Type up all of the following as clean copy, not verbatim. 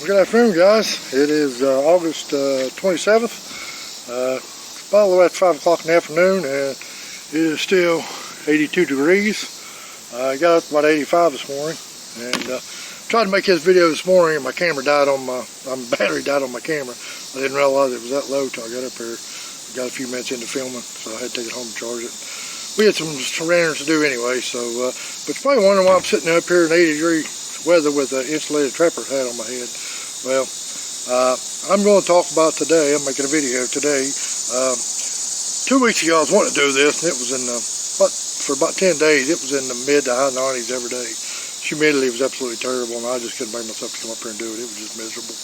Good afternoon, guys. It is August 27th. About at 5 o'clock in the afternoon, and it is still 82 degrees. I got up about 85 this morning, and tried to make this video this morning, and my camera died on my battery died on my camera. I didn't realize it was that low till I got up here. Got a few minutes into filming, so I had to take it home and charge it. We had some errands to do anyway, so but you're probably wondering why I'm sitting up here in 80-degree weather with an insulated trapper hat on my head. Well, I'm going to talk about today. I'm making a video today. 2 weeks ago I was wanting to do this, and it was in for about 10 days it was in the mid to high 90s every day. Humidity was absolutely terrible, and I just couldn't bring myself to come up here and do it. It was just miserable.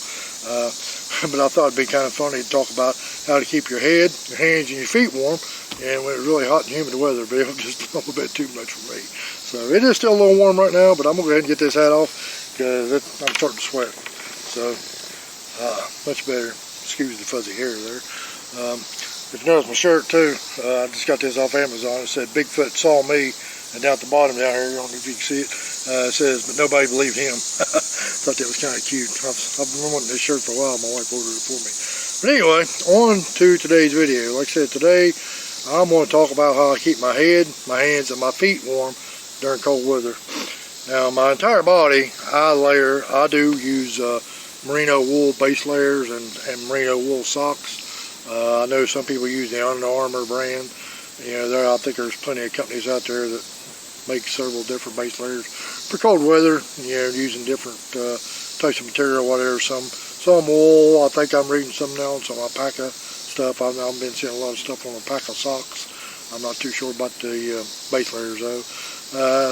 But I thought it'd be kind of funny to talk about how to keep your head, your hands, and your feet warm. And when it's really hot and humid weather, but it was just a little bit too much for me. So it is still a little warm right now, but I'm gonna go ahead and get this hat off because I'm starting to sweat. So much better. Excuse the fuzzy hair there. If you notice my shirt too, I just got this off Amazon. It said Bigfoot saw me, and down at the bottom down here, I don't know if you can see it, it says, but nobody believed him. Thought that was kind of cute. I've been wanting this shirt for a while. My wife ordered it for me. But anyway, on to today's video. Like I said, today I'm going to talk about how I keep my head, my hands, and my feet warm during cold weather. Now, my entire body, I do use merino wool base layers and merino wool socks. I know some people use the Under Armour brand. You know, I think there's plenty of companies out there that make several different base layers for cold weather. You know, using different types of material, whatever. Some wool. I think I'm reading some now on some alpaca stuff. I've been seeing a lot of stuff on alpaca socks. I'm not too sure about the base layers though.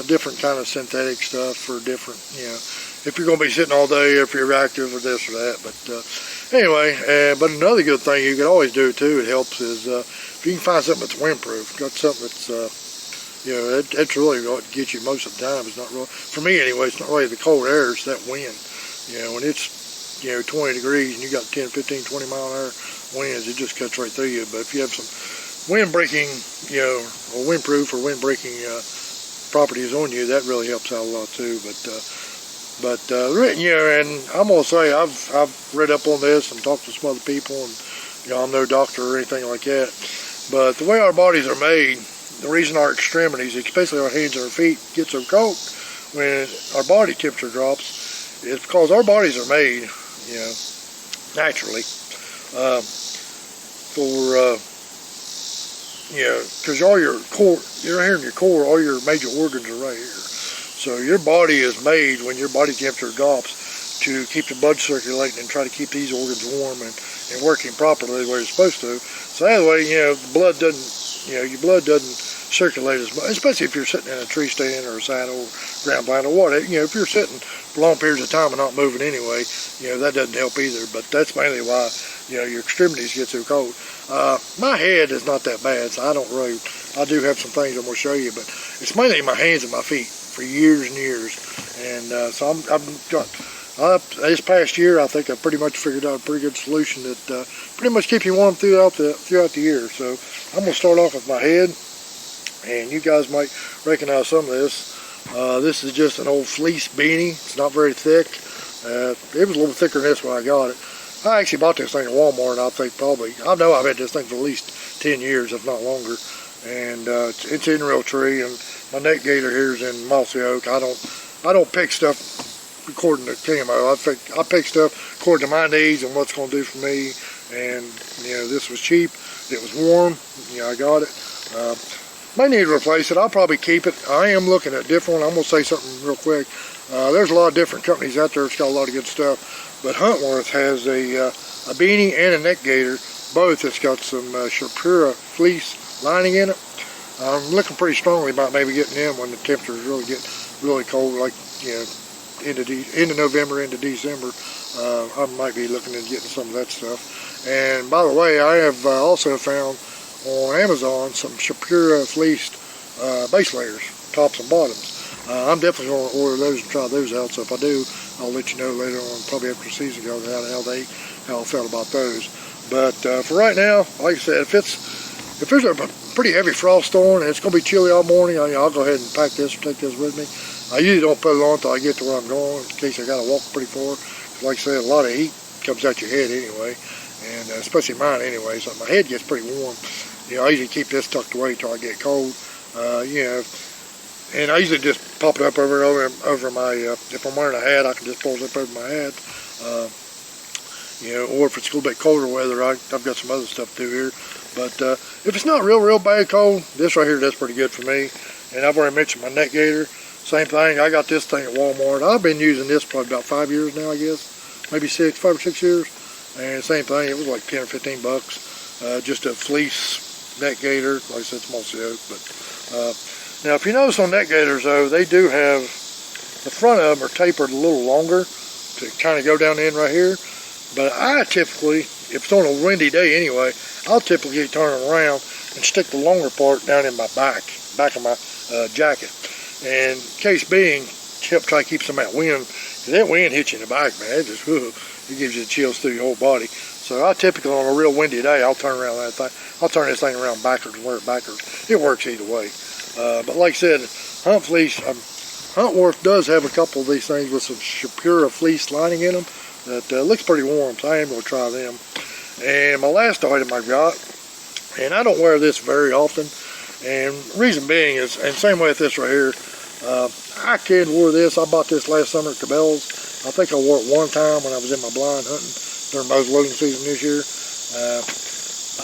Different kind of synthetic stuff for different, you know, if you're going to be sitting all day, if you're active or this or that. But anyway, but another good thing you can always do too, it helps, is if you can find something that's windproof, got something that's, you know, that's really what gets you most of the time. It's not really, for me anyway, it's not really the cold air, it's that wind. You know, when it's, you know, 20 degrees and you got 10, 15, 20 mile an hour winds, it just cuts right through you. But if you have some wind breaking, you know, or windproof or wind breaking properties on you, that really helps out a lot too. But you know, and I'm gonna say I've read up on this and talked to some other people, and you know, I'm no doctor or anything like that, but the way our bodies are made, the reason our extremities, especially our hands and our feet, get so cold when our body temperature drops, is because our bodies are made, you know, naturally you know, because all your core, you're here in your core, all your major organs are right here. So your body is made, when your body temperature drops, to keep the blood circulating and try to keep these organs warm and working properly the way it's supposed to. So that way, you know, the blood doesn't, you know, your blood doesn't circulate as much, especially if you're sitting in a tree stand or a saddle or ground blind or whatever. You know, if you're sitting for long periods of time and not moving anyway, you know, that doesn't help either. But that's mainly why, you know, your extremities get so cold. My head is not that bad, so I do have some things I'm going to show you, but it's mainly my hands and my feet for years and years. And so this past year, I think I pretty much figured out a pretty good solution that pretty much keeps you warm throughout the year. So I'm going to start off with my head, and you guys might recognize some of this. This is just an old fleece beanie. It's not very thick. It was a little thicker than this when I got it. I actually bought this thing at Walmart, and I think I know I've had this thing for at least 10 years, if not longer. And it's in real tree, and my neck gaiter here is in mossy oak. I don't pick stuff according to camo. I pick stuff according to my needs and what's going to do for me. And you know, this was cheap. It was warm. You know, I got it. May need to replace it. I'll probably keep it. I am looking at different. I'm going to say something real quick. There's a lot of different companies out there that's got a lot of good stuff. But Huntworth has a beanie and a neck gaiter. Both. It's got some Shapira fleece lining in it. I'm looking pretty strongly about maybe getting them when the temperatures really get really cold, like, you know, into November, into December. I might be looking at getting some of that stuff. And by the way, I have also found on Amazon some Shapira fleeced base layers, tops and bottoms. I'm definitely going to order those and try those out. So if I do, I'll let you know later on, probably after the season goes out, how I felt about those. But for right now, like I said, if there's a pretty heavy frost on and it's going to be chilly all morning, I'll go ahead and pack this or take this with me. I usually don't put it on until I get to where I'm going, in case I got to walk pretty far. Like I said, a lot of heat comes out your head anyway, and especially mine anyway, so my head gets pretty warm. You know, I usually keep this tucked away till I get cold. You know, and I usually just pop it up over my, if I'm wearing a hat, I can just pull it up over my hat. You know, or if it's a little bit colder weather, I've got some other stuff to do here. But if it's not real bad cold, this right here does pretty good for me. And I've already mentioned my neck gaiter. Same thing, I got this thing at Walmart. I've been using this probably about 5 years now, I guess. Maybe 5 or 6 years. And same thing, it was like 10 or 15 bucks. Just a fleece neck gaiter. Like I said, it's mostly oak. But now, if you notice on neck gaiters, though, they do have, the front of them are tapered a little longer to kind of go down the end right here. But I typically, if it's on a windy day anyway, I'll typically turn them around and stick the longer part down in my back of my jacket. And case being, try to keep some of that wind, because that wind hits you in the back, man. It just, it gives you the chills through your whole body. So I typically, on a real windy day, I'll turn around that thing. I'll turn this thing around backwards and wear it backwards. It works either way. But like I said, Hunt Fleece, Huntworth does have a couple of these things with some Shapira fleece lining in them that looks pretty warm, so I am going to try them. And my last item I got, and I don't wear this very often, and reason being is, and same way with this right here, I kid wore this. I bought this last summer at Cabela's. I think I wore it one time when I was in my blind hunting during muzzle loading season this year.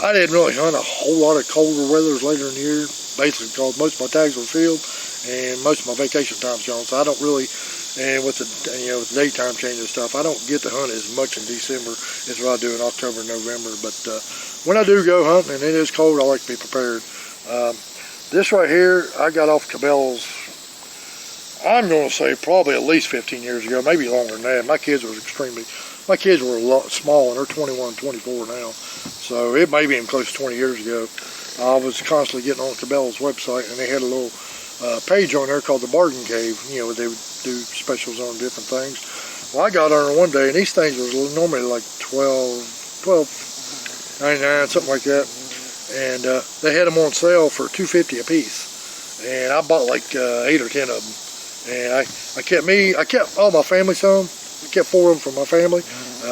I didn't really hunt a whole lot of colder weathers later in the year, basically because most of my tags were filled and most of my vacation time's gone, so I don't really, and with the, you know, with the daytime change and stuff, I don't get to hunt as much in December as what I do in October and November. But when I do go hunting and it is cold, I like to be prepared. This right here, I got off Cabela's, I'm going to say probably at least 15 years ago, maybe longer than that. My kids were a lot small, and they're 21, 24 now. So it may be even close to 20 years ago. I was constantly getting on Cabela's website, and they had a little page on there called the Bargain Cave. You know, they would do specials on different things. Well, I got on there one day, and these things were normally like $12.99, something like that. And they had them on sale for $2.50 a piece. And I bought like 8 or 10 of them. And I kept all my family some. I kept 4 of them for my family.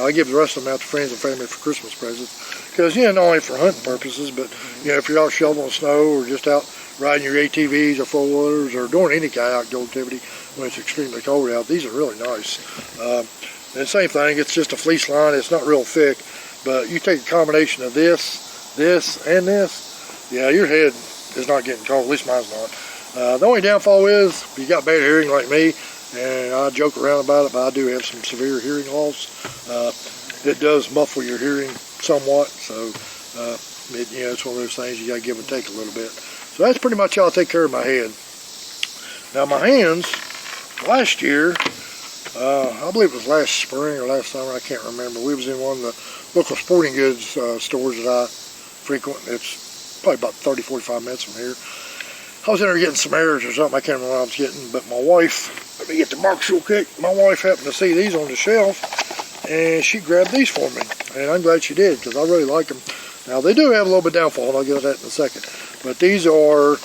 I give the rest of them out to friends and family for Christmas presents. Because, you know, not only for hunting purposes, but, you know, if you're out shoveling snow or just out riding your ATVs or four-wheelers or doing any kind of outdoor activity when it's extremely cold out, these are really nice. And same thing, it's just a fleece line. It's not real thick. But you take a combination of this, and this, yeah, your head is not getting cold. At least mine's not. The only downfall is if you got bad hearing like me, and I joke around about it, but I do have some severe hearing loss. It does muffle your hearing somewhat, so you know, it's one of those things you got to give and take a little bit. So that's pretty much how I take care of my head. Now my hands, last year, I believe it was last spring or last summer, I can't remember. We was in one of the local sporting goods stores that I frequent. It's probably about 30, 45 minutes from here. I was in there getting some arrows or something. I can't remember what I was getting, but my wife, let me get the marks real quick. My wife happened to see these on the shelf, and she grabbed these for me. And I'm glad she did, because I really like them. Now, they do have a little bit of downfall, and I'll get to that in a second. But these are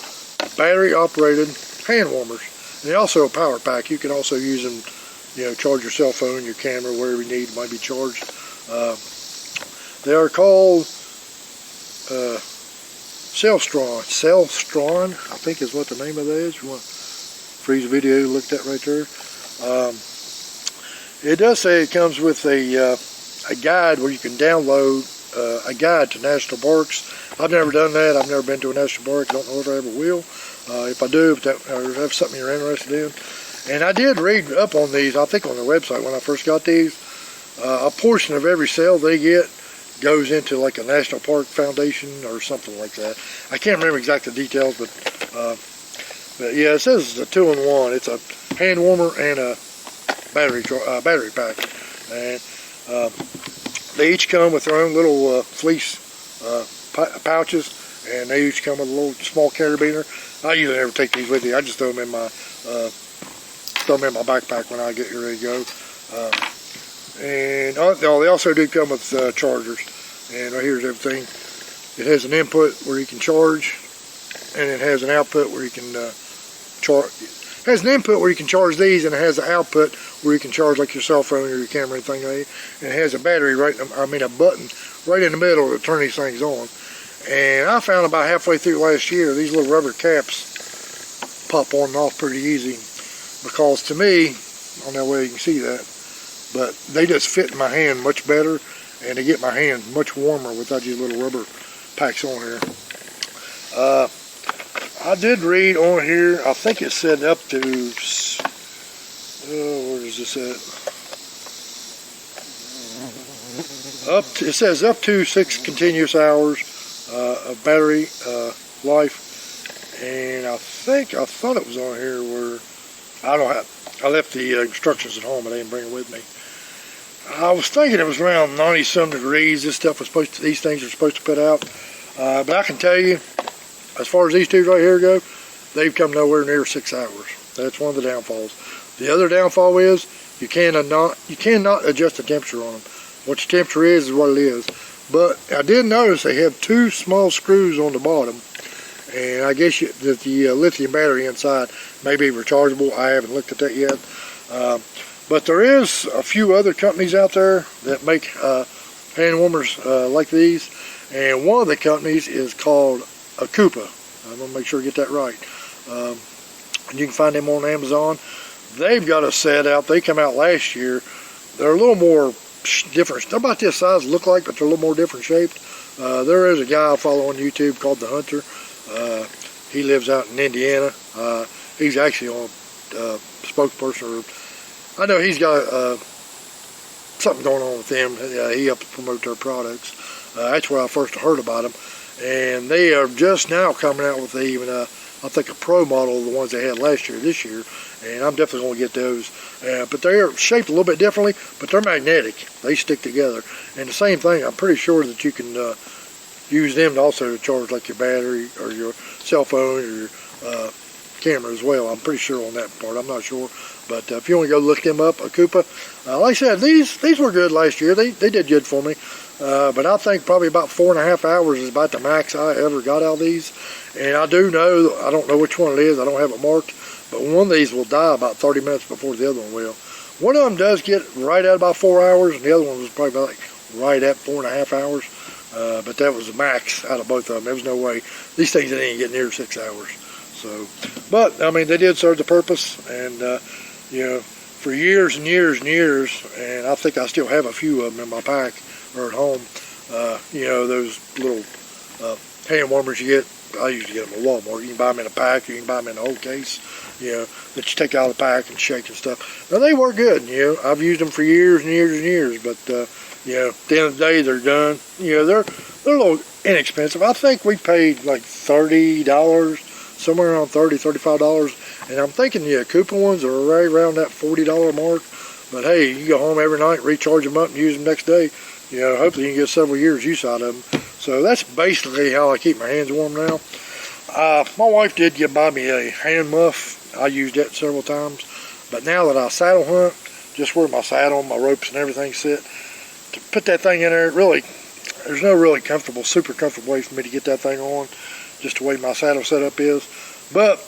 battery-operated hand warmers. And they're also a power pack. You can also use them, you know, charge your cell phone, your camera, wherever you need, might be charged. They are called Celstron, I think is what the name of that is. You want to freeze the video, look at that right there. It does say it comes with a guide where you can download a guide to national parks. I've never done that. I've never been to a national park. I don't know if I ever will. If I do, if that's something you're interested in. And I did read up on these, I think on their website when I first got these. A portion of every sale they get goes into like a national park foundation or something like that. I can't remember exact details, but yeah, it says it's a 2-in-1. It's a hand warmer and a battery pack, and they each come with their own little fleece pouches, and they each come with a little small carabiner. I usually never take these with me. I just throw them in my backpack when I get ready to go. And they also do come with chargers. And right here's everything. It has an input where you can charge, and it has an output where you can charge. It has an input where you can charge these, and it has an output where you can charge like your cell phone or your camera or anything like that. And it has a battery a button right in the middle to turn these things on. And I found about halfway through last year, these little rubber caps pop on and off pretty easy. Because to me, I don't know whether you can see that, but they just fit in my hand much better, and they get my hand much warmer without these little rubber packs on here. I did read on here, I think it said up to, where is this at? It says up to 6 continuous hours of battery life, and I thought it was on here where, I left the instructions at home, but I didn't bring it with me. I was thinking it was around 90-some degrees. These things are supposed to put out. But I can tell you, as far as these two right here go, they've come nowhere near 6 hours. That's one of the downfalls. The other downfall is you cannot adjust the temperature on them. What the temperature is what it is. But I did notice they have 2 small screws on the bottom, and I guess that the lithium battery inside may be rechargeable. I haven't looked at that yet. But there is a few other companies out there that make hand warmers like these, and one of the companies is called Akupa. I'm going to make sure I get that right. And you can find them on Amazon. They've got a set out. They come out last year. They're a little more different. They're about this size, look like, but they're a little more different shaped. There is a guy I follow on YouTube called The Hunter. He lives out in Indiana. He's actually on spokesperson. I know he's got something going on with them. He helps promote their products. That's where I first heard about them. And they are just now coming out with even I think a pro model of the ones they had last year, this year. And I'm definitely going to get those. But they are shaped a little bit differently, but they're magnetic. They stick together. And the same thing, I'm pretty sure that you can use them to also charge like your battery or your cell phone or your camera as well. I'm pretty sure on that part. I'm not sure. But if you want to go look them up, Akupa. Like I said, these were good last year. They did good for me. But I think probably about 4.5 hours is about the max I ever got out of these. And I do know, I don't know which one it is. I don't have it marked. But one of these will die about 30 minutes before the other one will. One of them does get right at about 4 hours, and the other one was probably like right at 4.5 hours. But that was the max out of both of them. There was no way. These things didn't even get near 6 hours. So, but I mean, they did serve the purpose, and you know, for years and years and years, and I think I still have a few of them in my pack or at home. You know, those little hand warmers you get. I usually get them at Walmart. You can buy them in a pack, or you can buy them in a whole case, you know, that you take out of the pack and shake and stuff. Now, they work good, you know. I've used them for years and years and years, but, you know, at the end of the day, they're done. You know, they're a little inexpensive. I think we paid like $30, somewhere around $30, $35, and I'm thinking the Akupa ones are right around that $40 mark. But, hey, you go home every night, recharge them up, and use them next day. You know, hopefully you can get several years use out of them. So that's basically how I keep my hands warm now. My wife did buy me a hand muff. I used that several times. But now that I saddle hunt, just where my saddle, my ropes and everything sit, to put that thing in there, really, there's no really comfortable, super comfortable way for me to get that thing on, just the way my saddle setup is. But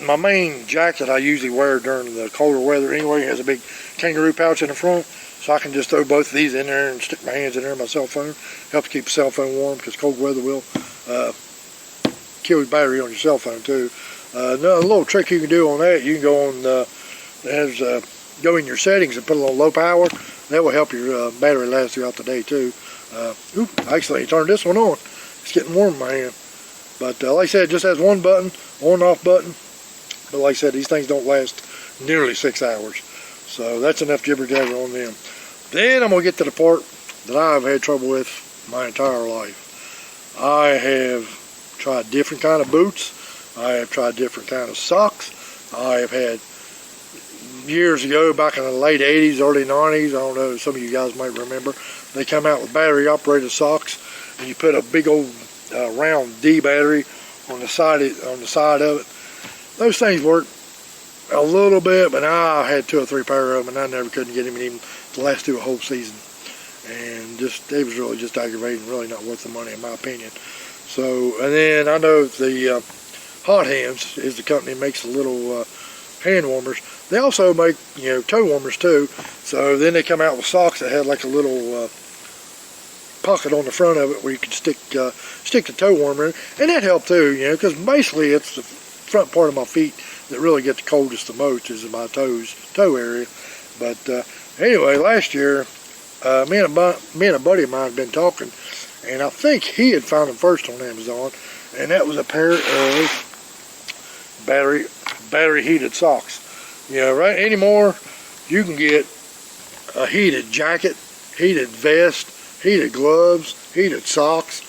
my main jacket I usually wear during the colder weather anyway has a big kangaroo pouch in the front. So I can just throw both of these in there and stick my hands in there on my cell phone. Helps keep the cell phone warm because cold weather will kill your battery on your cell phone too. Another little trick you can do on that, you can go on, go in your settings and put a little low power. That will help your battery last throughout the day too. Actually, I turned this one on. It's getting warm in my hand. But like I said, it just has one button, on and off button. But like I said, these things don't last nearly 6 hours. So that's enough jibber jabber on them. Then I'm going to get to the part that I've had trouble with my entire life. I have tried different kind of boots. I have tried different kind of socks. I have had, years ago, back in the late 80s, early 90s, I don't know, some of you guys might remember, they come out with battery operated socks, and you put a big old round D battery on the side of it. Those things work a little bit, but now I had 2 or 3 pair of them, and I never couldn't get them even to last through a whole season. And just, it was really just aggravating, really not worth the money in my opinion. So, and then I know the Hot Hands is the company that makes the little hand warmers. They also make, you know, toe warmers too. So then they come out with socks that had like a little pocket on the front of it where you can stick the toe warmer in, and that helped too, you know, because basically it's the front part of my feet that really get the coldest the most, is in my toe area. But anyway, last year, me and a buddy of mine had been talking, and I think he had found them first on Amazon, and that was a pair of battery heated socks. You know, right anymore, you can get a heated jacket, heated vest, heated gloves, heated socks,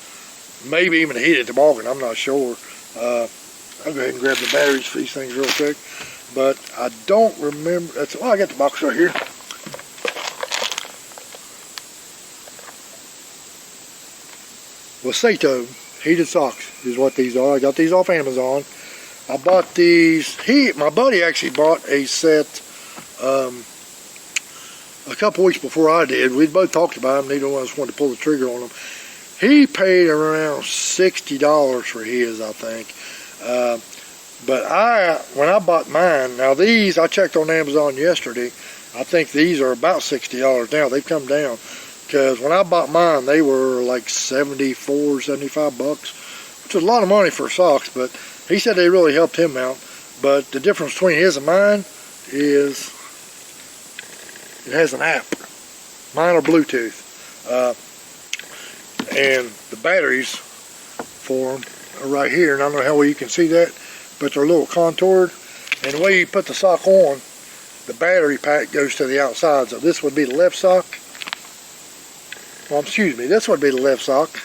maybe even a heated toboggan, I'm not sure. I'll go ahead and grab the batteries for these things real quick. But I don't remember, well, I got the box right here. Wasato heated socks is what these are. I got these off Amazon. I bought these, my buddy actually bought a set a couple weeks before I did. We both talked about them. Neither one of us wanted to pull the trigger on them. He paid around $60 for his, I think. But when I bought mine, now these, I checked on Amazon yesterday. I think these are about $60 now. They've come down. Because when I bought mine, they were like 74, 75 bucks, which is a lot of money for socks, but he said they really helped him out. But the difference between his and mine is it has an app. Mine are Bluetooth. And the batteries for them are right here, and I don't know how well you can see that, but they're a little contoured. And the way you put the sock on, the battery pack goes to the outside. So this would be the left sock. Well, excuse me, this would be the left sock.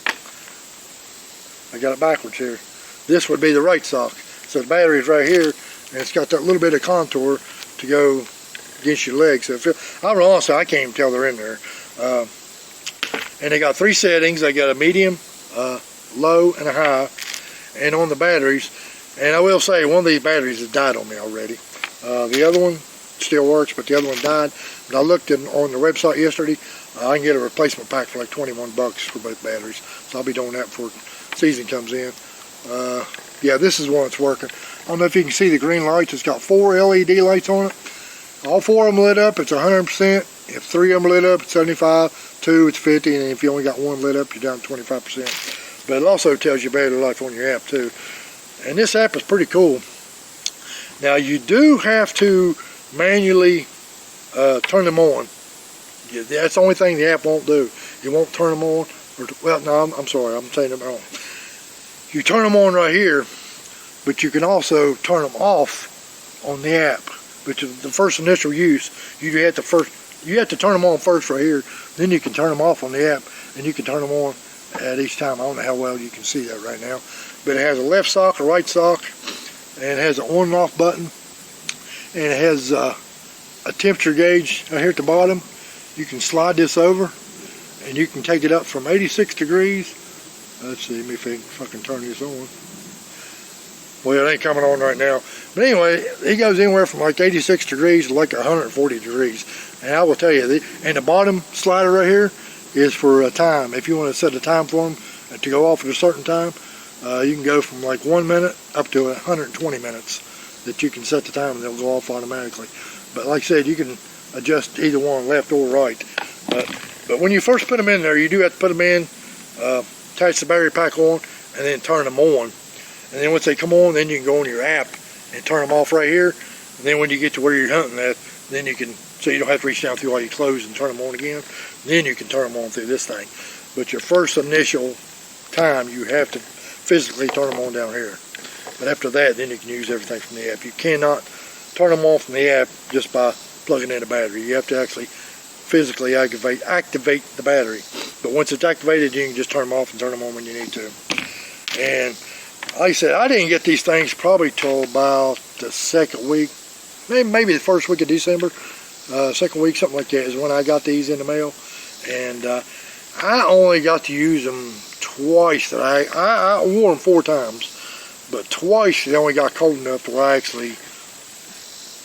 I got it backwards here. This would be the right sock. So the battery's right here, and it's got that little bit of contour to go against your legs. So I'll be honest, I can't even tell they're in there. And they got 3 settings. They got a medium, low, and a high. And on the batteries, and I will say one of these batteries has died on me already. The other one still works, but the other one died. But I looked on the website yesterday. I can get a replacement pack for like 21 bucks for both batteries. So I'll be doing that before season comes in. Yeah, this is one that's working. I don't know if you can see the green lights. It's got 4 LED lights on it. All 4 of them lit up, it's 100%. If 3 of them lit up, it's 75. 2, it's 50. And if you only got 1 lit up, you're down to 25%. But it also tells you battery life on your app too. And this app is pretty cool. Now you do have to manually turn them on. Yeah, that's the only thing the app won't do. It won't turn them on. Well, no, I'm sorry, I'm saying them wrong. You turn them on right here, but you can also turn them off on the app. But the first initial use, you have to turn them on first right here. Then you can turn them off on the app, and you can turn them on at each time. I don't know how well you can see that right now, but it has a left sock, a right sock, and it has an on and off button, and it has a temperature gauge right here at the bottom. You can slide this over, and you can take it up from 86 degrees. Let's see, let me see if I can turn this on. Well, it ain't coming on right now. But anyway, it goes anywhere from like 86 degrees to like 140 degrees. And I will tell you, and the bottom slider right here is for a time. If you want to set a time for them to go off at a certain time, you can go from like 1 minute up to 120 minutes that you can set the time and they'll go off automatically. But like I said, you can adjust either one, left or right. But when you first put them in there, you do have to put them in, attach the battery pack on, and then turn them on. And then once they come on, then you can go on your app and turn them off right here. And then when you get to where you're hunting at, then you can, so you don't have to reach down through all your clothes and turn them on again. Then you can turn them on through this thing. But your first initial time, you have to physically turn them on down here. But after that, then you can use everything from the app. You cannot turn them on from the app just by plugging in a battery. You have to actually physically activate the battery. But once it's activated, you can just turn them off and turn them on when you need to. And like I said, I didn't get these things probably till about the second week, maybe the first week of December. Second week, something like that, is when I got these in the mail. And I only got to use them twice. I wore them 4 times, but twice they only got cold enough to where I actually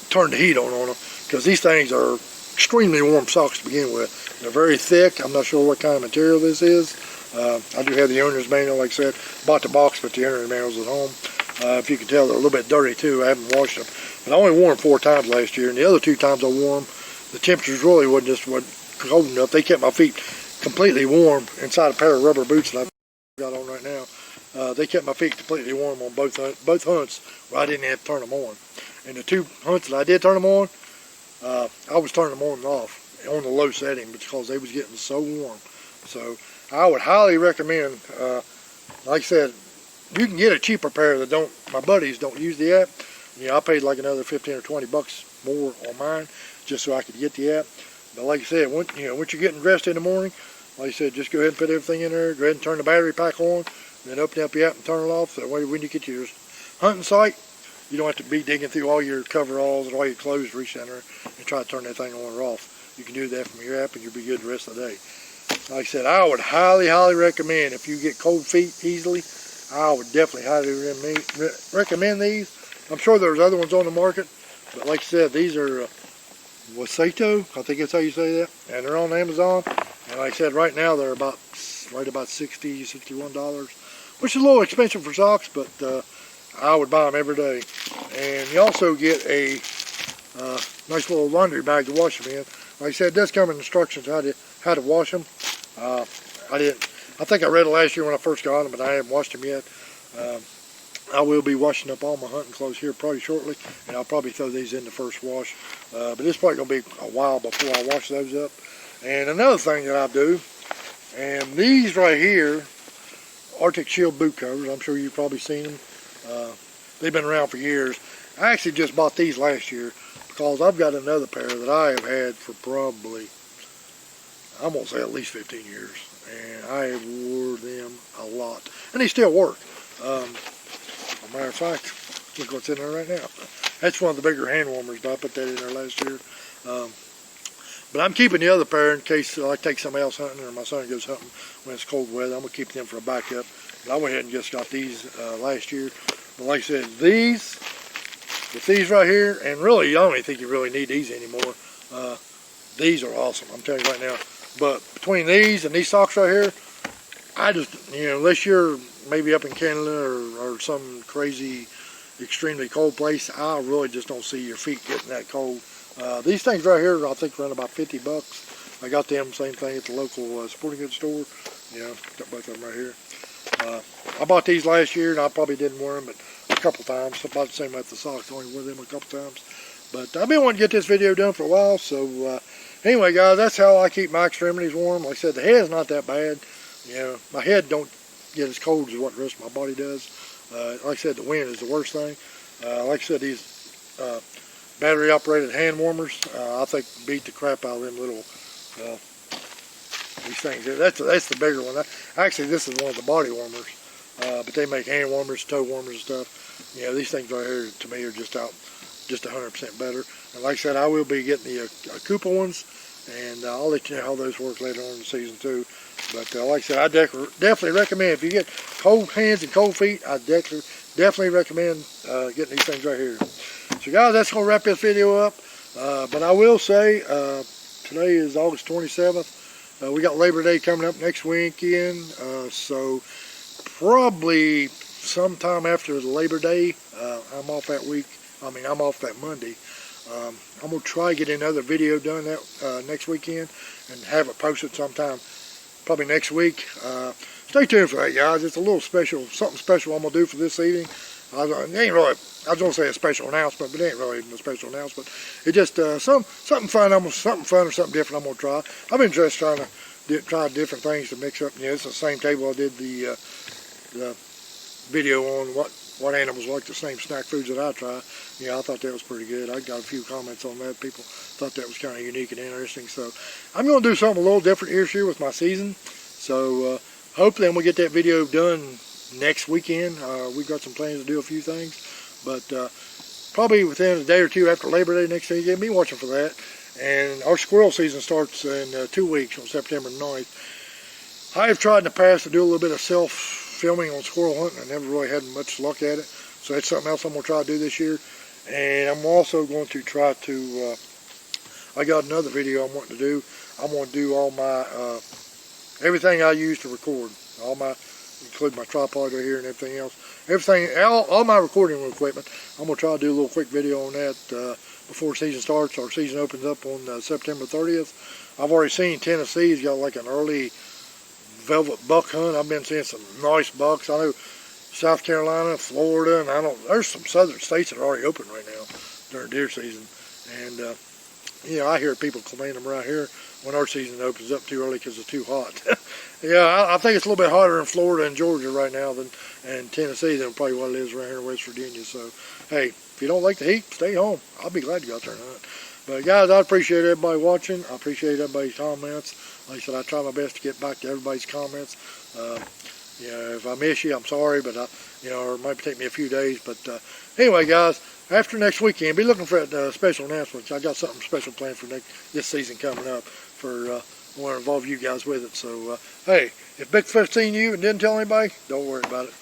turned the heat on them. Because these things are extremely warm socks to begin with. They're very thick. I'm not sure what kind of material this is. I do have the owner's manual, like I said. Bought the box, but the owner's manual's at home. If you can tell, they're a little bit dirty too. I haven't washed them. But I only wore them 4 times last year, and the other 2 times I wore them, the temperatures really wasn't cold enough. They kept my feet completely warm inside a pair of rubber boots that I've got on right now. They kept my feet completely warm on both hunts where I didn't have to turn them on. And the 2 hunts that I did turn them on, I was turning them on and off on the low setting because they was getting so warm. So I would highly recommend, like I said, you can get a cheaper pair that my buddies don't use the app. You know, I paid like another 15 or 20 bucks more on mine just so I could get the app. But like I said, once you're getting dressed in the morning, like I said, just go ahead and put everything in there. Go ahead and turn the battery pack on, then open up the app and turn it off. That way when you get to your hunting site, you don't have to be digging through all your coveralls and all your clothes to reach in there and try to turn that thing on or off. You can do that from your app and you'll be good the rest of the day. Like I said, I would highly, highly recommend, if you get cold feet easily, I would definitely highly recommend these. I'm sure there's other ones on the market, but like I said, these are Wasato, I think that's how you say that, and they're on Amazon. And like I said, right now they're about $60, $61, which is a little expensive for socks, but I would buy them every day. And you also get a nice little laundry bag to wash them in. Like I said, it does come in instructions how to wash them. I think I read it last year when I first got them, but I haven't washed them yet. I will be washing up all my hunting clothes here probably shortly, and I'll probably throw these in the first wash. But it's probably going to be a while before I wash those up. And another thing that I do, and these right here, Arctic Shield boot covers, I'm sure you've probably seen them. They've been around for years. I actually just bought these last year because I've got another pair that I have had for probably, I'm going to say at least 15 years. And I have wore them a lot. And they still work. As a matter of fact, look what's in there right now. That's one of the bigger hand warmers. I put that in there last year. But I'm keeping the other pair in case I take somebody else hunting or my son goes hunting when it's cold weather. I'm going to keep them for a backup. But I went ahead and just got these last year. But like I said, with these right here, and really, I don't even think you really need these anymore. These are awesome, I'm telling you right now. But between these and these socks right here, I just, unless you're maybe up in Canada or some crazy, extremely cold place, I really just don't see your feet getting that cold. These things right here, I think run about 50 bucks. I got them, same thing at the local sporting goods store. Got both of them right here. I bought these last year and I probably didn't wear them, but a couple times. About the same with the socks, I only wore them a couple times. But I've been wanting to get this video done for a while, so anyway, guys, that's how I keep my extremities warm. Like I said, the head's not that bad. My head don't get as cold as what the rest of my body does. Like I said, the wind is the worst thing. Like I said, these battery-operated hand warmers, I think beat the crap out of them little these things. That's the bigger one. Actually, this is one of the body warmers, but they make hand warmers, toe warmers, and stuff. These things right here to me are just 100% better. And like I said, I will be getting the Akupa ones, and I'll let you know how those work later on in the season too. But like I said, I definitely recommend, if you get cold hands and cold feet, I definitely recommend getting these things right here. So guys, that's going to wrap this video up. But I will say, today is August 27th. We got Labor Day coming up next weekend. So probably sometime after the Labor Day, I'm off that week. I'm off that Monday. I'm going to try to get another video done that next weekend and have it posted sometime probably next week. Stay tuned for that, guys. It's a little special, something special I'm going to do for this evening. It ain't really, I was going to say a special announcement, but it ain't really a special announcement. It's just something fun, something fun or something different I'm going to try. I've been just trying to try different things to mix up. It's the same table I did the video on what animals like the same snack foods that I try. I thought that was pretty good. I got a few comments on that. People thought that was kind of unique and interesting. So I'm going to do something a little different this year with my season. So hopefully I'm going to get that video done next weekend. We've got some plans to do a few things. But probably within a day or two after Labor Day next weekend, be watching for that. And our squirrel season starts in 2 weeks on September 9th. I have tried in the past to do a little bit of self-filming on squirrel hunting. I never really had much luck at it. So that's something else I'm going to try to do this year. And I'm also going to try to, I got another video I'm wanting to do. I'm going to do all my, everything I use to record. All my including my tripod right here and everything else. Everything, all my recording equipment. I'm gonna try to do a little quick video on that before season starts. Our season opens up on September 30th. I've already seen Tennessee's got like an early velvet buck hunt. I've been seeing some nice bucks. I know South Carolina, Florida, and there's some southern states that are already open right now during deer season. And I hear people complaining them right here when our season opens up too early because it's too hot. I think it's a little bit hotter in Florida and Georgia right now and Tennessee than probably what it is right here in West Virginia. So, hey, if you don't like the heat, stay home. I'll be glad to go out there and hunt. But guys, I appreciate everybody watching. I appreciate everybody's comments. Like I said, I try my best to get back to everybody's comments. If I miss you, I'm sorry, but or it might take me a few days. But anyway, guys, after next weekend, be looking for special announcements. I got something special planned for this season coming up. I want to involve you guys with it. So, hey, if Bigfoot seen you and didn't tell anybody, don't worry about it.